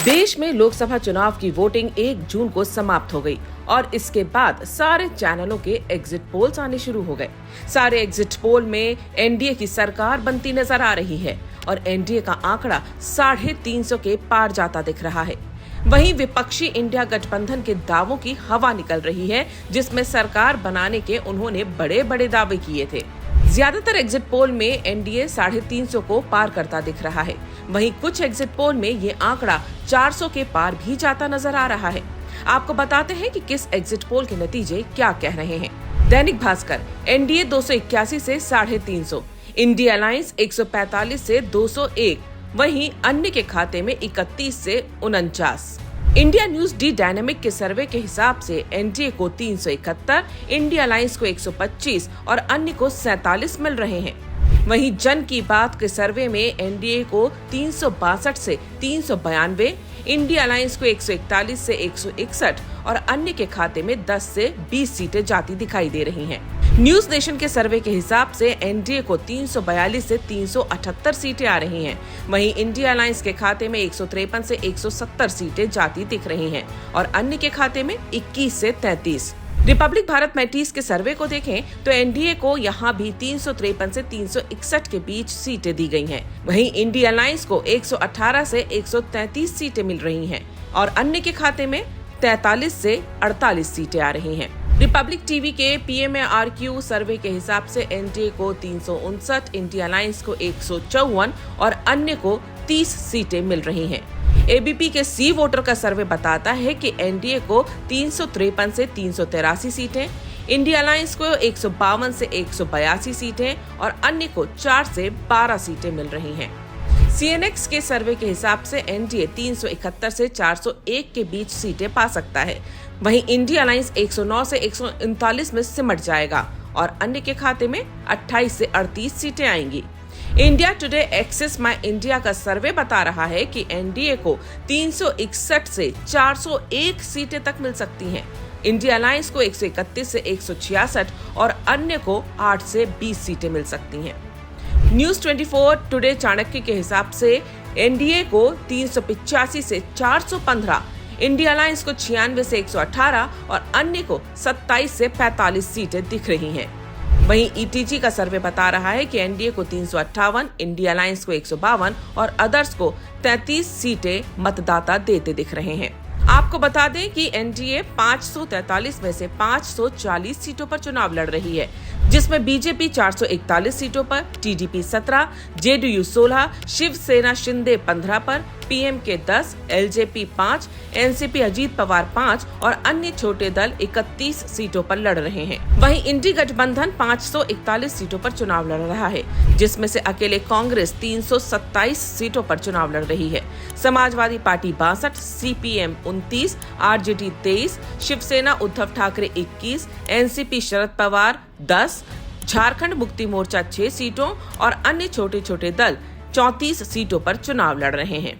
देश में लोकसभा चुनाव की वोटिंग 1 जून को समाप्त हो गई और इसके बाद सारे चैनलों के एग्जिट पोल्स आने शुरू हो गए। सारे एग्जिट पोल में एनडीए की सरकार बनती नजर आ रही है और एनडीए का आंकड़ा 350 के पार जाता दिख रहा है। वहीं विपक्षी इंडिया गठबंधन के दावों की हवा निकल रही है, जिसमें सरकार बनाने के उन्होंने बड़े बड़े दावे किए थे। ज्यादातर एग्जिट पोल में एनडीए 350 को पार करता दिख रहा है। वहीं कुछ एग्जिट पोल में ये आंकड़ा 400 के पार भी जाता नजर आ रहा है। आपको बताते हैं कि किस एग्जिट पोल के नतीजे क्या कह रहे हैं। दैनिक भास्कर, एनडीए 281 से 350, इंडिया अलायंस 145 से 201, वहीं अन्य के खाते में 31 से 49। इंडिया न्यूज डी डायनेमिक के सर्वे के हिसाब से एनडीए को 371, इंडिया अलायंस को 125 और अन्य को 47 मिल रहे हैं। वहीं जन की बात के सर्वे में एनडीए को 362 से 392, इंडिया अलायंस को 141 से 161 और अन्य के खाते में 10 से 20 सीटें जाती दिखाई दे रही हैं। न्यूज नेशन के सर्वे के हिसाब से एनडीए को 342 से 378 सीटें आ रही हैं। वहीं इंडिया अलायंस के खाते में 153 से 170 सीटें जाती दिख रही हैं और अन्य के खाते में 21 से 33। रिपब्लिक भारत मैट्रिक्स के सर्वे को देखें तो एनडीए को यहां भी 353 से 361 के बीच सीटें दी गई हैं। वहीं इंडिया अलायंस को 118 से 133 सीटें मिल रही हैं और अन्य के खाते में 43 से 48 सीटें आ रही हैं। रिपब्लिक टीवी के PMARQ सर्वे के हिसाब से एनडीए को 359, इंडिया अलायंस को 154 और अन्य को 30 सीटें मिल रही हैं। एबीपी के सी वोटर का सर्वे बताता है कि एनडीए को 353 से 383 सीटें, इंडिया अलायंस को 152 से 182 सीटें और अन्य को 4 से 12 सीटें मिल रही हैं। CNX के सर्वे के हिसाब से एनडीए 371 से 401 के बीच सीटें पा सकता है। वहीं इंडिया अलायंस 109 से 139 में सिमट जाएगा और अन्य के खाते में 28 से 38 सीटें आएंगी। इंडिया टुडे एक्सेस माई इंडिया का सर्वे बता रहा है कि एनडीए को 361 से 401 सीटें तक मिल सकती हैं। इंडिया अलायंस को 131 से 166 और अन्य को 8 से 20 सीटें मिल सकती हैं। न्यूज 24 टुडे चाणक्य के हिसाब से एनडीए को 385 से 415, इंडिया अलायंस को 96 से 118 और अन्य को 27 से 45 सीटें दिख रही हैं। वहीं ईटीजी का सर्वे बता रहा है कि एनडीए को 358, इंडिया अलायंस को 152 और अदर्स को 33 सीटें मतदाता देते दिख रहे हैं। आपको बता दें कि एनडीए 543 में से 540 सीटों पर चुनाव लड़ रही है, जिसमें बीजेपी 441 सीटों पर, टीडीपी 17, जेडीयू 16, शिवसेना शिंदे 15 पर, PMK 10, LJP 5, NCP Ajit Pawar 5 और अन्य छोटे दल 31 सीटों पर लड़ रहे हैं। वहीं इंडी गठबंधन 541 सीटों पर चुनाव लड़ रहा है, जिसमें से अकेले कांग्रेस 327 सीटों पर चुनाव लड़ रही है। Samajwadi Party 62, CPM 29, RJD 23, Shiv Sena Uddhav Thackeray 21, NCP Sharad Pawar 10, Jharkhand Mukti Morcha 6 सीटों और अन्य छोटे छोटे दल 34 सीटों पर चुनाव लड़ रहे हैं।